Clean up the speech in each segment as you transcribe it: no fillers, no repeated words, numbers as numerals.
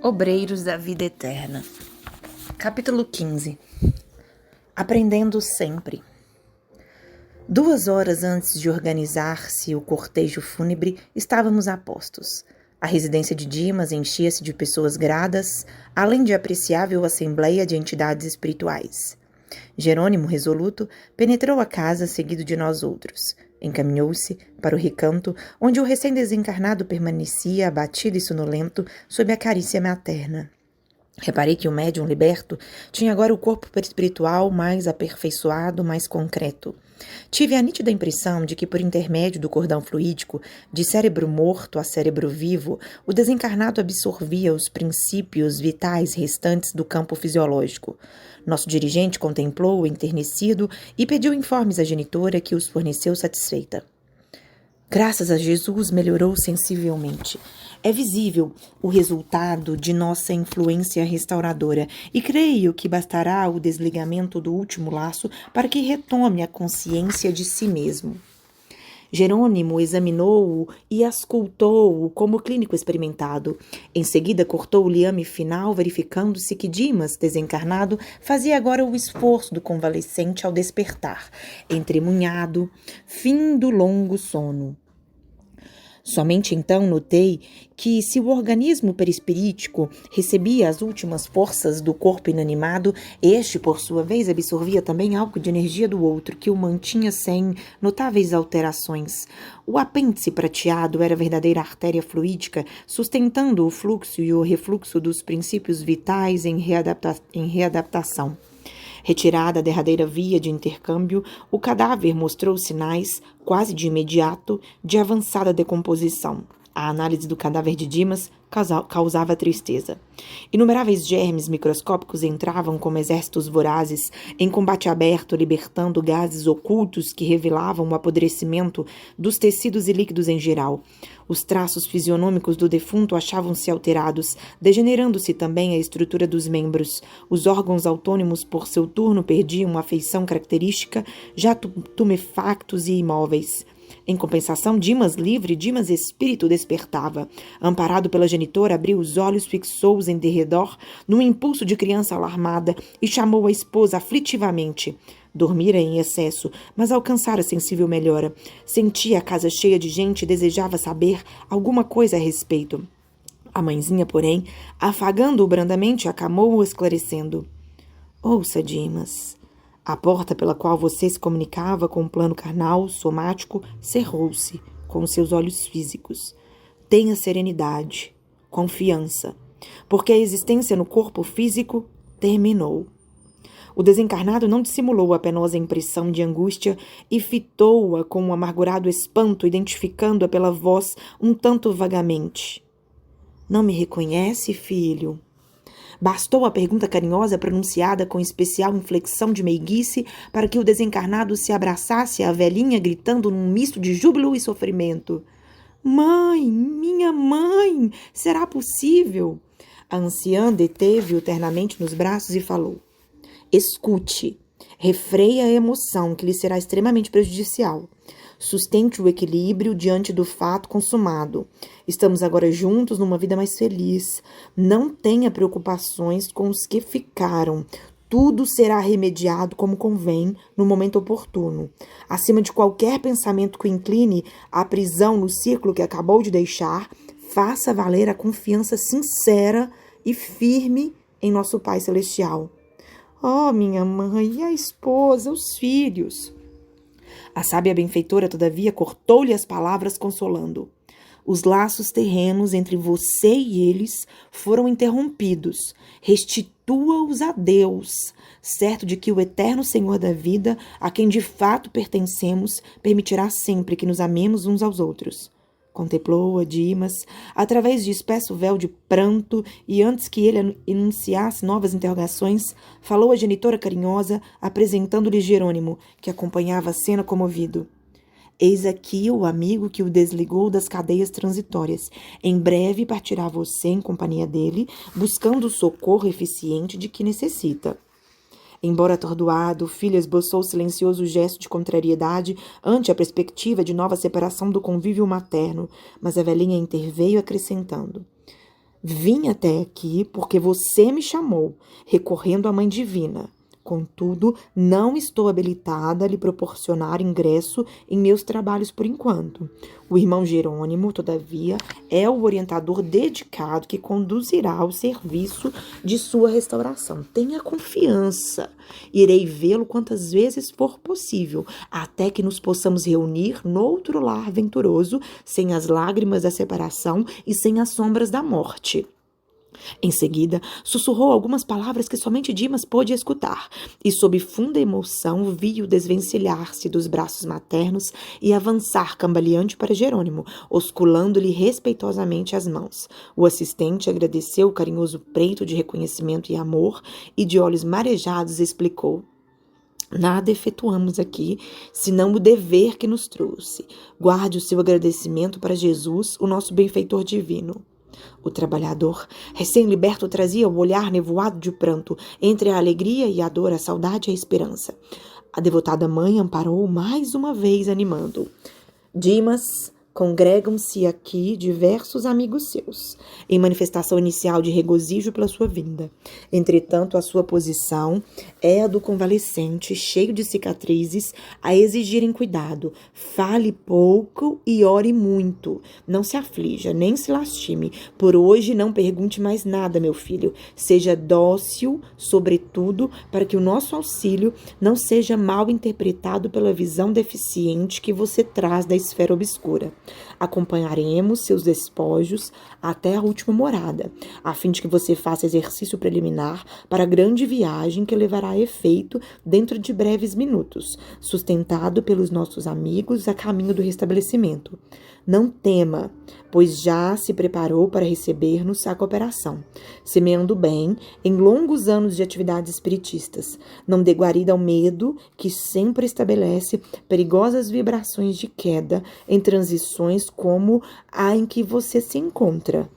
Obreiros da Vida Eterna. Capítulo 15. Aprendendo sempre. 2 horas antes de organizar-se o cortejo fúnebre, estávamos a postos. A residência de Dimas enchia-se de pessoas gradas, além de apreciável assembleia de entidades espirituais. Jerônimo, resoluto, penetrou a casa seguido de nós outros. Encaminhou-se para o recanto, onde o recém-desencarnado permanecia abatido e sonolento sob a carícia materna. Reparei que o médium liberto tinha agora o corpo perispiritual mais aperfeiçoado, mais concreto. Tive a nítida impressão de que, por intermédio do cordão fluídico, de cérebro morto a cérebro vivo, o desencarnado absorvia os princípios vitais restantes do campo fisiológico. Nosso dirigente contemplou-o enternecido e pediu informes à genitora, que os forneceu satisfeita. Graças a Jesus, melhorou sensivelmente. É visível o resultado de nossa influência restauradora e creio que bastará o desligamento do último laço para que retome a consciência de si mesmo. Jerônimo examinou-o e auscultou-o como clínico experimentado. Em seguida, cortou o liame final, verificando-se que Dimas, desencarnado, fazia agora o esforço do convalescente ao despertar, entremunhado, fim do longo sono. Somente então notei que, se o organismo perispirítico recebia as últimas forças do corpo inanimado, este, por sua vez, absorvia também algo de energia do outro, que o mantinha sem notáveis alterações. O apêndice prateado era a verdadeira artéria fluídica, sustentando o fluxo e o refluxo dos princípios vitais em readaptação. Retirada a derradeira via de intercâmbio, o cadáver mostrou sinais, quase de imediato, de avançada decomposição. A análise do cadáver de Dimas causava tristeza. Inumeráveis germes microscópicos entravam como exércitos vorazes em combate aberto, libertando gases ocultos que revelavam o apodrecimento dos tecidos e líquidos em geral. Os traços fisionômicos do defunto achavam-se alterados, degenerando-se também a estrutura dos membros. Os órgãos autônomos, por seu turno, perdiam uma feição característica, já tumefactos e imóveis. Em compensação, Dimas livre, Dimas espírito despertava. Amparado pela genitora, abriu os olhos, fixou-os em derredor, num impulso de criança alarmada, e chamou a esposa aflitivamente. Dormira em excesso, mas alcançara sensível melhora. Sentia a casa cheia de gente e desejava saber alguma coisa a respeito. A mãezinha, porém, afagando-o brandamente, acalmou-o, esclarecendo. Ouça, Dimas. A porta pela qual você se comunicava com o plano carnal, somático, cerrou-se com os seus olhos físicos. Tenha serenidade, confiança, porque a existência no corpo físico terminou. O desencarnado não dissimulou a penosa impressão de angústia e fitou-a com um amargurado espanto, identificando-a pela voz um tanto vagamente. Não me reconhece, filho? Bastou a pergunta carinhosa pronunciada com especial inflexão de meiguice para que o desencarnado se abraçasse à velhinha, gritando num misto de júbilo e sofrimento. Mãe, minha mãe, será possível? A anciã deteve-o ternamente nos braços e falou. Escute, refreie a emoção, que lhe será extremamente prejudicial. Sustente o equilíbrio diante do fato consumado. Estamos agora juntos numa vida mais feliz. Não tenha preocupações com os que ficaram. Tudo será remediado como convém no momento oportuno. Acima de qualquer pensamento que incline à prisão no círculo que acabou de deixar, faça valer a confiança sincera e firme em nosso Pai Celestial. Oh, minha mãe, e a esposa, os filhos? A sábia benfeitora, todavia, cortou-lhe as palavras, consolando. Os laços terrenos entre você e eles foram interrompidos. Restitua-os a Deus, certo de que o eterno Senhor da vida, a quem de fato pertencemos, permitirá sempre que nos amemos uns aos outros. Contemplou-a Dimas, através de espesso véu de pranto, e antes que ele enunciasse novas interrogações, falou a genitora carinhosa, apresentando-lhe Jerônimo, que acompanhava a cena comovido. Eis aqui o amigo que o desligou das cadeias transitórias. Em breve partirá você em companhia dele, buscando o socorro eficiente de que necessita. Embora atordoado, o filho esboçou silencioso gesto de contrariedade ante a perspectiva de nova separação do convívio materno, mas a velhinha interveio acrescentando. Vim até aqui porque você me chamou, recorrendo à Mãe Divina. Contudo, não estou habilitada a lhe proporcionar ingresso em meus trabalhos por enquanto. O irmão Jerônimo, todavia, é o orientador dedicado que conduzirá ao serviço de sua restauração. Tenha confiança. Irei vê-lo quantas vezes for possível, até que nos possamos reunir noutro lar venturoso, sem as lágrimas da separação e sem as sombras da morte. Em seguida, sussurrou algumas palavras que somente Dimas pôde escutar, e sob funda emoção viu desvencilhar-se dos braços maternos e avançar cambaleante para Jerônimo, osculando-lhe respeitosamente as mãos. O assistente agradeceu o carinhoso preito de reconhecimento e amor, e de olhos marejados explicou: nada efetuamos aqui, senão o dever que nos trouxe. Guarde o seu agradecimento para Jesus, o nosso benfeitor divino. O trabalhador, recém-liberto, trazia o olhar nevoado de pranto, entre a alegria e a dor, a saudade e a esperança. A devotada mãe amparou mais uma vez, animando. Dimas, congregam-se aqui diversos amigos seus, em manifestação inicial de regozijo pela sua vinda. Entretanto, a sua posição é a do convalescente, cheio de cicatrizes, a exigirem cuidado. Fale pouco e ore muito. Não se aflija, nem se lastime. Por hoje não pergunte mais nada, meu filho. Seja dócil, sobretudo, para que o nosso auxílio não seja mal interpretado pela visão deficiente que você traz da esfera obscura. Acompanharemos seus despojos até a última morada, a fim de que você faça exercício preliminar para a grande viagem que levará a efeito dentro de breves minutos, sustentado pelos nossos amigos a caminho do restabelecimento. Não tema, pois já se preparou para receber-nos a cooperação, semeando bem em longos anos de atividades espiritistas. Não dê guarida ao medo, que sempre estabelece perigosas vibrações de queda em transições como a em que você se encontra.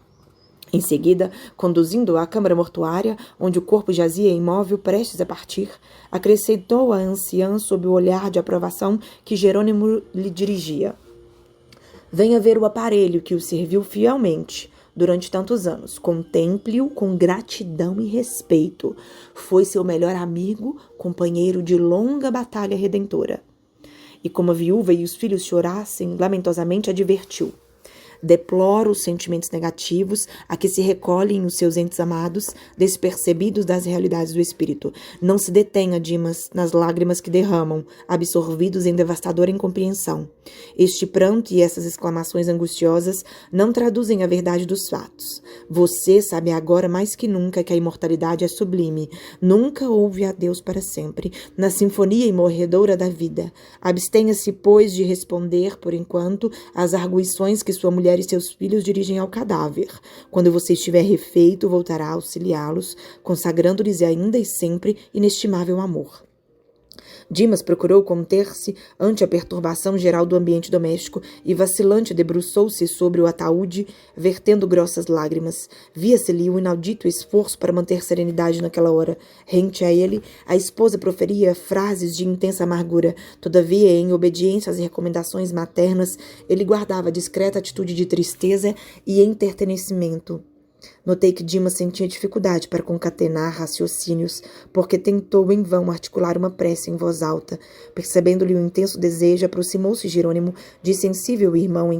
Em seguida, conduzindo-o à câmara mortuária, onde o corpo jazia imóvel prestes a partir, acrescentou a anciã sob o olhar de aprovação que Jerônimo lhe dirigia: venha ver o aparelho que o serviu fielmente durante tantos anos. Contemple-o com gratidão e respeito. Foi seu melhor amigo, companheiro de longa batalha redentora. E como a viúva e os filhos chorassem, lamentosamente advertiu: deploro os sentimentos negativos a que se recolhem os seus entes amados, despercebidos das realidades do espírito. Não se detenha, Dimas, nas lágrimas que derramam, absorvidos em devastadora incompreensão. Este pranto e essas exclamações angustiosas não traduzem a verdade dos fatos. Você sabe agora mais que nunca que a imortalidade é sublime. Nunca houve adeus para sempre, na sinfonia imorredora da vida. Abstenha-se, pois, de responder, por enquanto, às arguições que sua mulher e seus filhos dirigem ao cadáver. Quando você estiver refeito, voltará a auxiliá-los, consagrando-lhes ainda e sempre inestimável amor. Dimas procurou conter-se ante a perturbação geral do ambiente doméstico e, vacilante, debruçou-se sobre o ataúde, vertendo grossas lágrimas. Via-se-lhe um inaudito esforço para manter serenidade naquela hora. Rente a ele, a esposa proferia frases de intensa amargura. Todavia, em obediência às recomendações maternas, ele guardava discreta atitude de tristeza e entertecimento. Notei que Dimas sentia dificuldade para concatenar raciocínios, porque tentou em vão articular uma prece em voz alta. Percebendo-lhe o intenso desejo, aproximou-se Jerônimo, de sensível irmão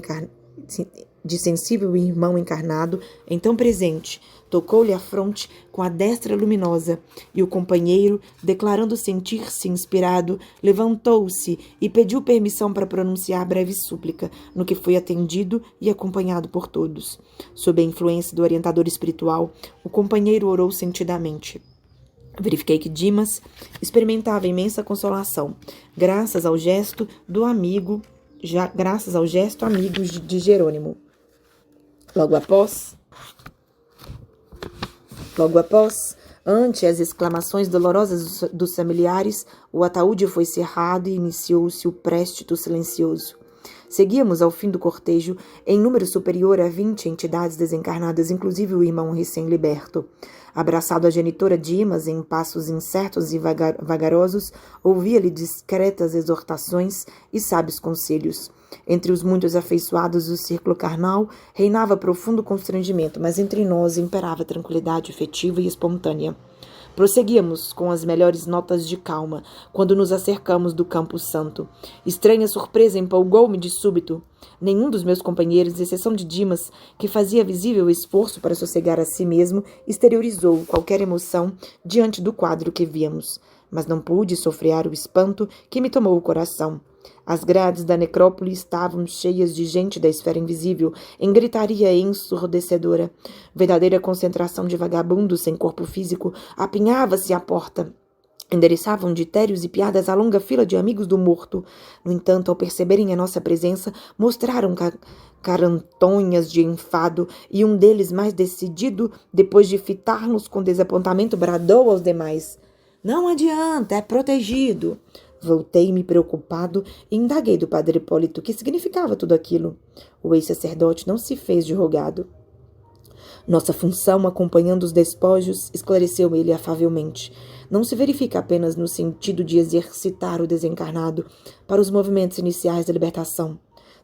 encarnado, então presente, tocou-lhe a fronte com a destra luminosa, e o companheiro, declarando sentir-se inspirado, levantou-se e pediu permissão para pronunciar breve súplica, no que foi atendido e acompanhado por todos. Sob a influência do orientador espiritual, o companheiro orou sentidamente. Verifiquei que Dimas experimentava imensa consolação, graças ao gesto amigo de Jerônimo. Logo após, ante as exclamações dolorosas dos familiares, o ataúde foi cerrado e iniciou-se o préstito silencioso. Seguíamos ao fim do cortejo, em número superior a 20 entidades desencarnadas, inclusive o irmão recém-liberto. Abraçado à genitora Dimas em passos incertos e vagarosos, ouvia-lhe discretas exortações e sábios conselhos. Entre os muitos afeiçoados do círculo carnal, reinava profundo constrangimento, mas entre nós imperava tranquilidade efetiva e espontânea. Prosseguíamos com as melhores notas de calma, quando nos acercamos do Campo Santo. Estranha surpresa empolgou-me de súbito. Nenhum dos meus companheiros, exceção de Dimas, que fazia visível esforço para sossegar a si mesmo, exteriorizou qualquer emoção diante do quadro que víamos. Mas não pude sofrear o espanto que me tomou o coração. As grades da necrópole estavam cheias de gente da esfera invisível, em gritaria ensurdecedora. Verdadeira concentração de vagabundos sem corpo físico apinhava-se à porta. Endereçavam ditérios e piadas à longa fila de amigos do morto. No entanto, ao perceberem a nossa presença, mostraram carantonhas de enfado, e um deles, mais decidido, depois de fitar-nos com desapontamento, bradou aos demais: "Não adianta, é protegido." Voltei-me preocupado e indaguei do padre Hipólito o que significava tudo aquilo. O ex-sacerdote não se fez de rogado. Nossa função, acompanhando os despojos, esclareceu ele afavelmente, não se verifica apenas no sentido de exercitar o desencarnado para os movimentos iniciais da libertação.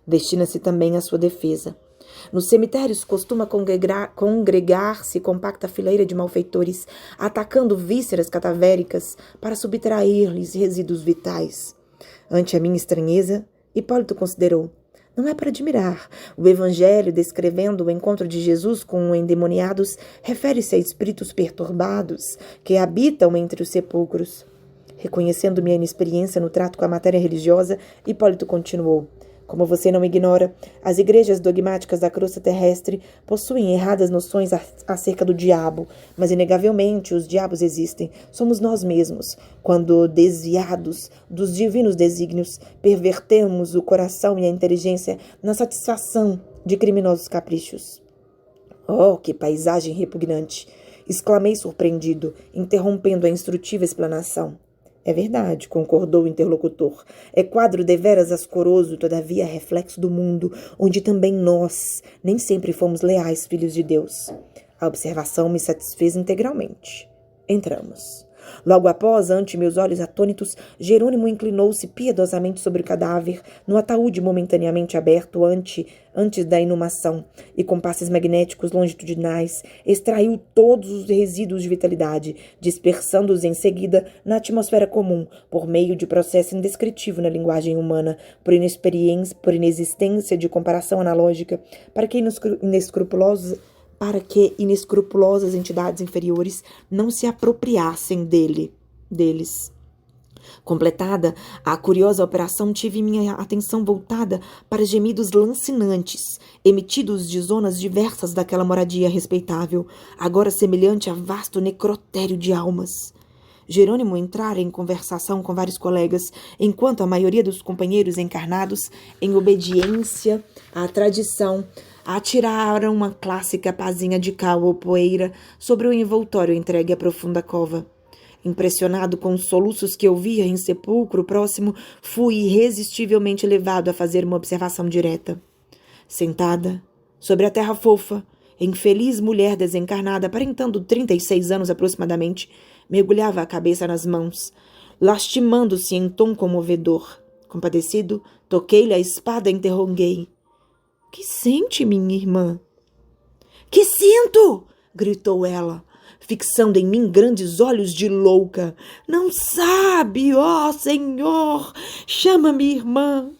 Destina-se também à sua defesa. Nos cemitérios costuma congregar-se compacta fileira de malfeitores, atacando vísceras cadavéricas para subtrair-lhes resíduos vitais. Ante a minha estranheza, Hipólito considerou: não é para admirar. O Evangelho, descrevendo o encontro de Jesus com endemoniados, refere-se a espíritos perturbados que habitam entre os sepulcros. Reconhecendo minha inexperiência no trato com a matéria religiosa, Hipólito continuou: como você não ignora, as igrejas dogmáticas da crosta terrestre possuem erradas noções acerca do diabo, mas inegavelmente os diabos existem. Somos nós mesmos, quando desviados dos divinos desígnios, pervertemos o coração e a inteligência na satisfação de criminosos caprichos. Oh, que paisagem repugnante! Exclamei surpreendido, interrompendo a instrutiva explanação. É verdade, concordou o interlocutor. É quadro deveras ascoroso, todavia reflexo do mundo, onde também nós nem sempre fomos leais filhos de Deus. A observação me satisfez integralmente. Entramos. Logo após, ante meus olhos atônitos, Jerônimo inclinou-se piedosamente sobre o cadáver, no ataúde momentaneamente aberto antes da inumação, e com passes magnéticos longitudinais, extraiu todos os resíduos de vitalidade, dispersando-os em seguida na atmosfera comum, por meio de processo indescritível na linguagem humana, por inexistência de comparação analógica, para que inescrupulosas entidades inferiores não se apropriassem deles. Completada a curiosa operação, tive minha atenção voltada para gemidos lancinantes, emitidos de zonas diversas daquela moradia respeitável, agora semelhante a vasto necrotério de almas. Jerônimo entrara em conversação com vários colegas, enquanto a maioria dos companheiros encarnados, em obediência à tradição, atiraram uma clássica pazinha de cal ou poeira sobre o envoltório entregue à profunda cova. Impressionado com os soluços que ouvia em sepulcro próximo, fui irresistivelmente levado a fazer uma observação direta. Sentada, sobre a terra fofa, infeliz mulher desencarnada, aparentando 36 anos aproximadamente, mergulhava a cabeça nas mãos, lastimando-se em tom comovedor. Compadecido, toquei-lhe a espada e interroguei: "Que sente, minha irmã?" "Que sinto?" gritou ela, fixando em mim grandes olhos de louca. "Não sabe, ó Senhor! Chama-me irmã.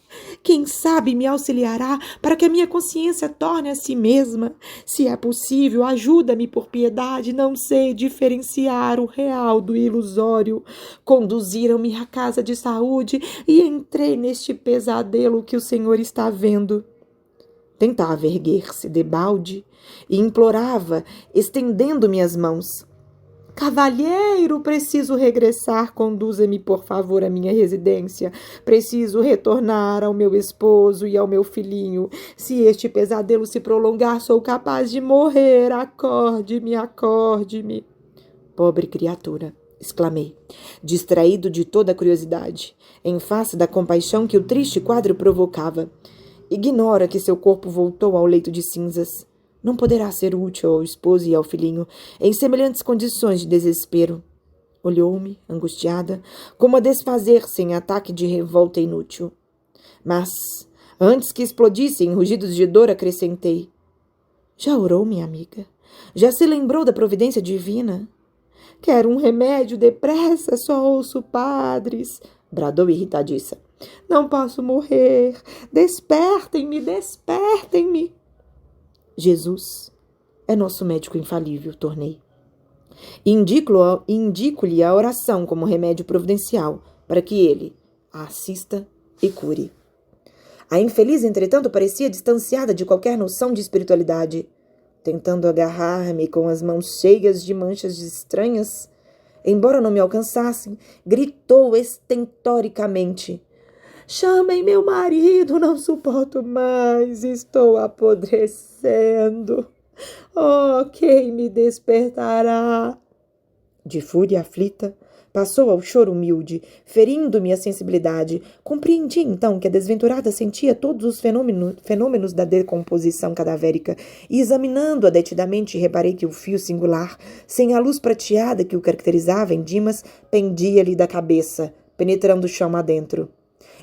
Quem sabe me auxiliará para que a minha consciência torne a si mesma. Se é possível, ajuda-me por piedade. Não sei diferenciar o real do ilusório. Conduziram-me à casa de saúde e entrei neste pesadelo que o Senhor está vendo." Tentava erguer-se debalde e implorava, estendendo-me as mãos: "Cavalheiro, preciso regressar. Conduza-me, por favor, à minha residência. Preciso retornar ao meu esposo e ao meu filhinho. Se este pesadelo se prolongar, sou capaz de morrer. Acorde-me, acorde-me." "Pobre criatura!" exclamei, distraído de toda a curiosidade, em face da compaixão que o triste quadro provocava. Ignora que seu corpo voltou ao leito de cinzas. Não poderá ser útil ao esposo e ao filhinho em semelhantes condições de desespero. Olhou-me, angustiada, como a desfazer-se em ataque de revolta inútil. Mas, antes que explodisse em rugidos de dor, acrescentei: já orou, minha amiga? Já se lembrou da providência divina? Quero um remédio depressa, só ouço padres, bradou irritadiça. Não posso morrer. Despertem-me, despertem-me. Jesus é nosso médico infalível, tornei. Indico-lhe a oração como remédio providencial, para que ele a assista e cure. A infeliz, entretanto, parecia distanciada de qualquer noção de espiritualidade. Tentando agarrar-me com as mãos cheias de manchas estranhas, embora não me alcançassem, gritou estentoricamente: chamem meu marido, não suporto mais, estou apodrecendo. Oh, quem me despertará? De fúria aflita, passou ao choro humilde, ferindo-me a sensibilidade. Compreendi então que a desventurada sentia todos os fenômenos da decomposição cadavérica, e examinando-a detidamente, reparei que o fio singular, sem a luz prateada que o caracterizava em Dimas, pendia-lhe da cabeça, penetrando o chão adentro.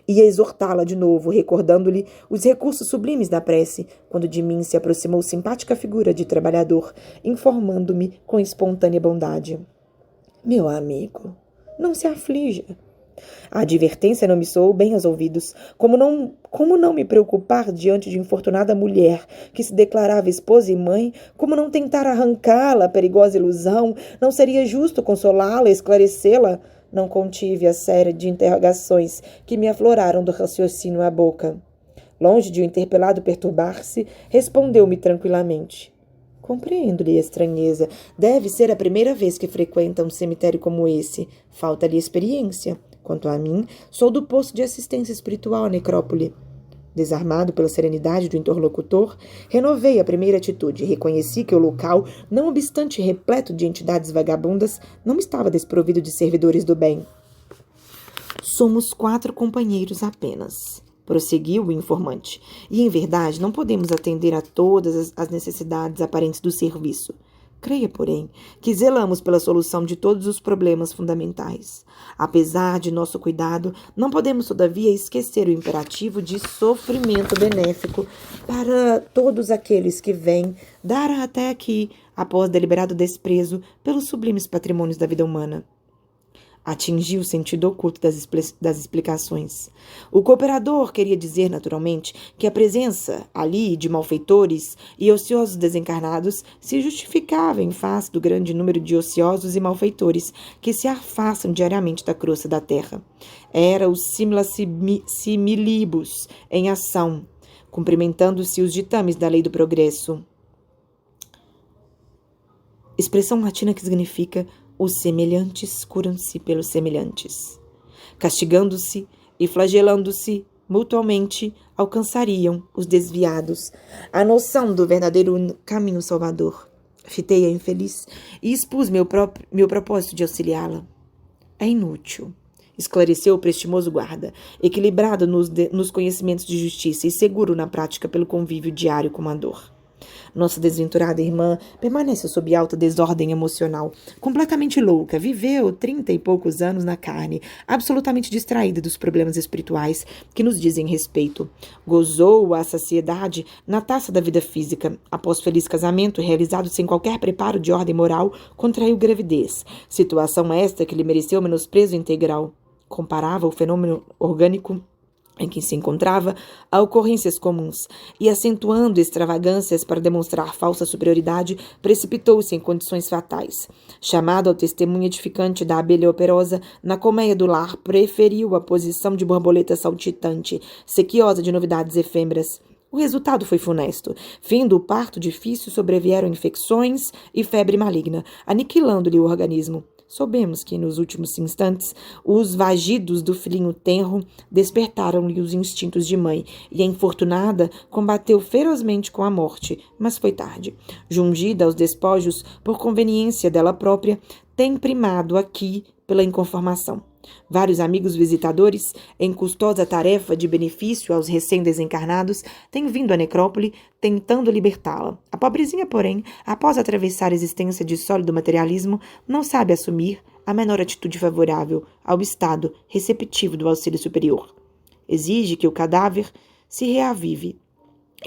Ia exortá-la de novo, recordando-lhe os recursos sublimes da prece, quando de mim se aproximou simpática figura de trabalhador, informando-me com espontânea bondade: meu amigo, não se aflija. A advertência não me soou bem aos ouvidos. Como não me preocupar diante de infortunada mulher que se declarava esposa e mãe? Como não tentar arrancá-la à perigosa ilusão? Não seria justo consolá-la, esclarecê-la? Não contive a série de interrogações que me afloraram do raciocínio à boca. Longe de o interpelado perturbar-se, respondeu-me tranquilamente: compreendo-lhe a estranheza. Deve ser a primeira vez que frequenta um cemitério como esse. Falta-lhe experiência. Quanto a mim, sou do posto de assistência espiritual à necrópole. Desarmado pela serenidade do interlocutor, renovei a primeira atitude e reconheci que o local, não obstante repleto de entidades vagabundas, não estava desprovido de servidores do bem. Somos 4 companheiros apenas, prosseguiu o informante, e em verdade não podemos atender a todas as necessidades aparentes do serviço. Creia, porém, que zelamos pela solução de todos os problemas fundamentais. Apesar de nosso cuidado, não podemos, todavia, esquecer o imperativo de sofrimento benéfico para todos aqueles que vêm dar até aqui, após deliberado desprezo, pelos sublimes patrimônios da vida humana. Atingi o sentido oculto das explicações. O cooperador queria dizer, naturalmente, que a presença ali de malfeitores e ociosos desencarnados se justificava em face do grande número de ociosos e malfeitores que se afastam diariamente da crosta da terra. Era o similibus em ação, cumprimentando-se os ditames da lei do progresso. Expressão latina que significa: os semelhantes curam-se pelos semelhantes. Castigando-se e flagelando-se mutuamente, alcançariam os desviados a noção do verdadeiro caminho salvador. Fitei a infeliz e expus meu propósito de auxiliá-la. É inútil, esclareceu o prestimoso guarda, equilibrado nos conhecimentos de justiça e seguro na prática pelo convívio diário com a dor. Nossa desventurada irmã permanece sob alta desordem emocional, completamente louca, viveu 30 e poucos anos na carne, absolutamente distraída dos problemas espirituais que nos dizem respeito. Gozou a saciedade na taça da vida física. Após feliz casamento, realizado sem qualquer preparo de ordem moral, contraiu gravidez, situação esta que lhe mereceu menosprezo integral. Comparava o fenômeno orgânico em que se encontrava a ocorrências comuns, e, acentuando extravagâncias para demonstrar falsa superioridade, precipitou-se em condições fatais. Chamado ao testemunho edificante da abelha operosa, na colmeia do lar, preferiu a posição de borboleta saltitante, sequiosa de novidades efêmeras. O resultado foi funesto. Findo o parto difícil, sobrevieram infecções e febre maligna, aniquilando-lhe o organismo. Soubemos que, nos últimos instantes, os vagidos do filhinho tenro despertaram-lhe os instintos de mãe, e a infortunada combateu ferozmente com a morte, mas foi tarde. Jungida aos despojos, por conveniência dela própria, tem primado aqui pela inconformação. Vários amigos visitadores, em custosa tarefa de benefício aos recém-desencarnados, têm vindo à necrópole tentando libertá-la. A pobrezinha, porém, após atravessar a existência de sólido materialismo, não sabe assumir a menor atitude favorável ao estado receptivo do auxílio superior. Exige que o cadáver se reavive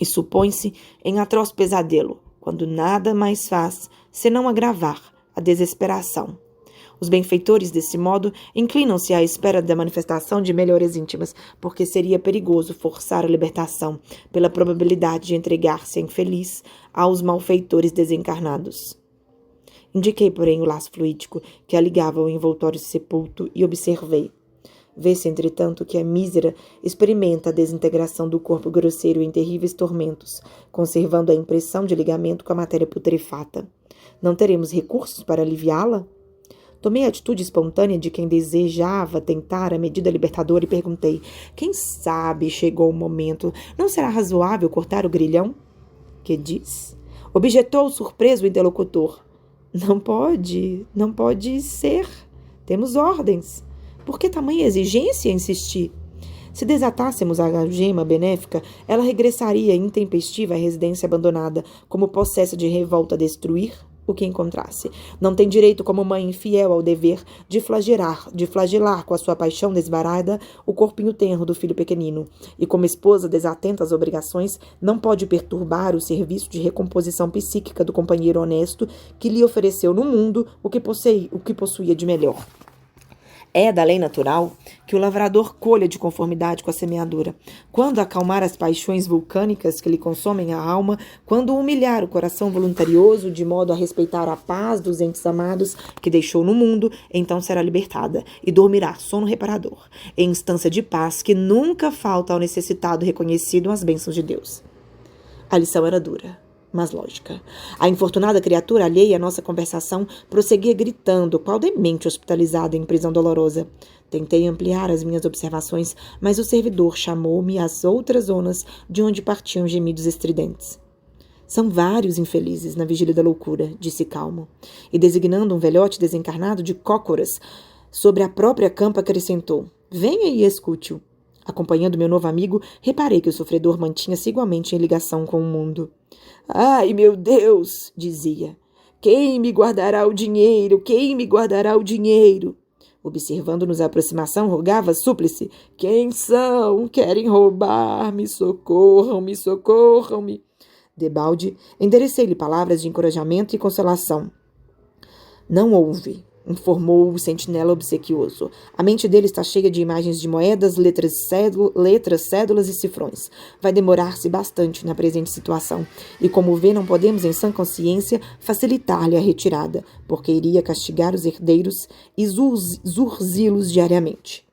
e supõe-se em atroz pesadelo, quando nada mais faz senão agravar a desesperação. Os benfeitores, desse modo, inclinam-se à espera da manifestação de melhorias íntimas, porque seria perigoso forçar a libertação pela probabilidade de entregar-se a infeliz aos malfeitores desencarnados. Indiquei, porém, o laço fluídico que a ligava ao envoltório sepulto e observei. Vê-se, entretanto, que a mísera experimenta a desintegração do corpo grosseiro em terríveis tormentos, conservando a impressão de ligamento com a matéria putrefata. Não teremos recursos para aliviá-la? Tomei a atitude espontânea de quem desejava tentar a medida libertadora e perguntei: quem sabe chegou o momento, não será razoável cortar o grilhão? Que diz? Objetou surpreso o interlocutor. Não pode ser. Temos ordens. Por que tamanha exigência? Insisti. Se desatássemos a algema benéfica, ela regressaria intempestiva à residência abandonada, como possessa de revolta a destruir o que encontrasse. Não tem direito, como mãe infiel ao dever, de flagelar com a sua paixão desvarada o corpinho tenro do filho pequenino. E como esposa desatenta às obrigações, não pode perturbar o serviço de recomposição psíquica do companheiro honesto que lhe ofereceu no mundo o que possuía de melhor. É da lei natural que o lavrador colha de conformidade com a semeadura. Quando acalmar as paixões vulcânicas que lhe consomem a alma, quando humilhar o coração voluntarioso de modo a respeitar a paz dos entes amados que deixou no mundo, então será libertada e dormirá sono reparador, em instância de paz que nunca falta ao necessitado reconhecido as bênçãos de Deus. A lição era dura, mas lógica. A infortunada criatura alheia à nossa conversação prosseguia gritando, qual demente hospitalizado em prisão dolorosa. Tentei ampliar as minhas observações, mas o servidor chamou-me às outras zonas de onde partiam gemidos estridentes. São vários infelizes na vigília da loucura, disse calmo, e designando um velhote desencarnado de cócoras sobre a própria campa, acrescentou: venha e escute-o. Acompanhando meu novo amigo, reparei que o sofredor mantinha-se igualmente em ligação com o mundo. Ai, meu Deus, dizia. Quem me guardará o dinheiro? Quem me guardará o dinheiro? Observando-nos a aproximação, rogava súplice. Quem são? Querem roubar-me? Socorram-me, socorram-me. Debalde, enderecei-lhe palavras de encorajamento e consolação. Não houve, informou o sentinela obsequioso. A mente dele está cheia de imagens de moedas, letras, cédulas e cifrões. Vai demorar-se bastante na presente situação. E como vê, não podemos, em sã consciência, facilitar-lhe a retirada, porque iria castigar os herdeiros e zurzi-los diariamente.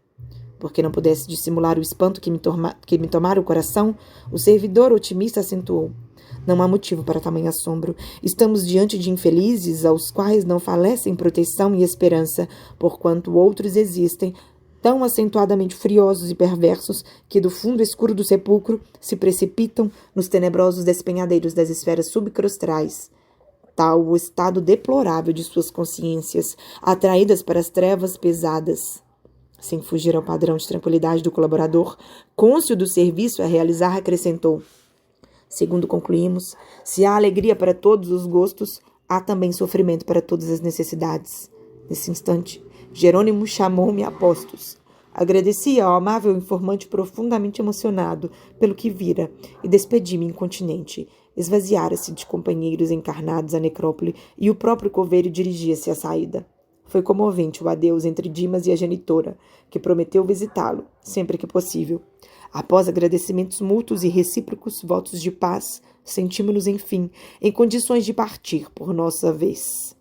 Porque não pudesse dissimular o espanto que me tomara o coração, o servidor otimista acentuou. Não há motivo para tamanho assombro. Estamos diante de infelizes aos quais não falecem proteção e esperança, porquanto outros existem, tão acentuadamente furiosos e perversos, que do fundo escuro do sepulcro se precipitam nos tenebrosos despenhadeiros das esferas subcrostrais. Tal o estado deplorável de suas consciências, atraídas para as trevas pesadas. Sem fugir ao padrão de tranquilidade do colaborador, cônscio do serviço a realizar, acrescentou: segundo concluímos, se há alegria para todos os gostos, há também sofrimento para todas as necessidades. Nesse instante, Jerônimo chamou-me a postos. Agradeci ao amável informante profundamente emocionado pelo que vira e despedi-me incontinente. Esvaziara-se de companheiros encarnados a necrópole e o próprio coveiro dirigia-se à saída. Foi comovente o adeus entre Dimas e a genitora, que prometeu visitá-lo, sempre que possível. Após agradecimentos mútuos e recíprocos votos de paz, sentimos-nos, enfim, em condições de partir por nossa vez.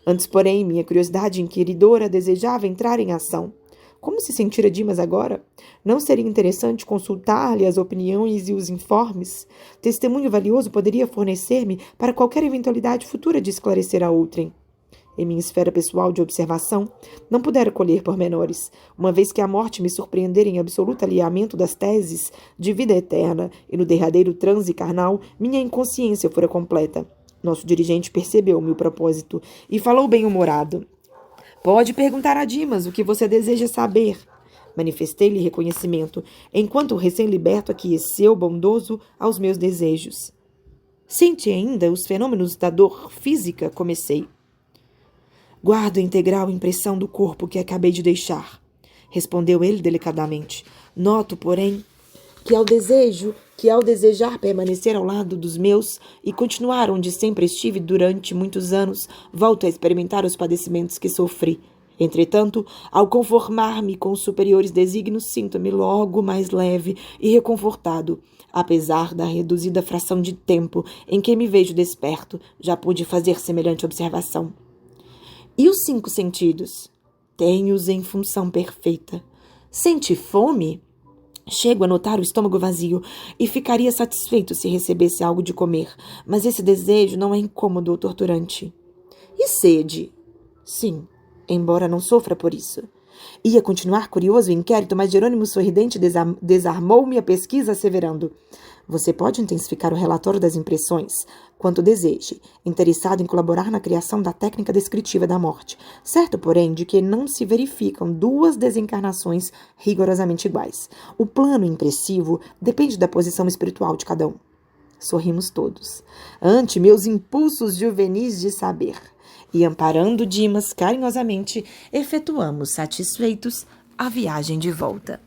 Antes, porém, minha curiosidade inquiridora desejava entrar em ação. Como se sentira Dimas agora? Não seria interessante consultar-lhe as opiniões e os informes? Testemunho valioso poderia fornecer-me para qualquer eventualidade futura de esclarecer a outrem. Em minha esfera pessoal de observação, não pudera colher pormenores, uma vez que a morte me surpreendera em absoluto alinhamento das teses de vida eterna e no derradeiro transe carnal, minha inconsciência fora completa. Nosso dirigente percebeu o meu propósito e falou bem-humorado. Pode perguntar a Dimas o que você deseja saber. Manifestei-lhe reconhecimento, enquanto o recém-liberto aqueceu bondoso aos meus desejos. Sente ainda os fenômenos da dor física? Comecei. Guardo a integral impressão do corpo que acabei de deixar, respondeu ele delicadamente. Noto, porém, que ao desejar permanecer ao lado dos meus e continuar onde sempre estive durante muitos anos, volto a experimentar os padecimentos que sofri. Entretanto, ao conformar-me com os superiores desígnios, sinto-me logo mais leve e reconfortado. Apesar da reduzida fração de tempo em que me vejo desperto, já pude fazer semelhante observação. E os 5 sentidos? Tenho-os em função perfeita. Sente fome? Chego a notar o estômago vazio e ficaria satisfeito se recebesse algo de comer, mas esse desejo não é incômodo ou torturante. E sede? Sim, embora não sofra por isso. Ia continuar curioso o inquérito, mas Jerônimo sorridente desarmou-me a pesquisa, asseverando: você pode intensificar o relatório das impressões quanto deseje, interessado em colaborar na criação da técnica descritiva da morte, certo, porém, de que não se verificam 2 desencarnações rigorosamente iguais. O plano impressivo depende da posição espiritual de cada um. Sorrimos todos, ante meus impulsos juvenis de saber, e amparando Dimas carinhosamente, efetuamos satisfeitos a viagem de volta.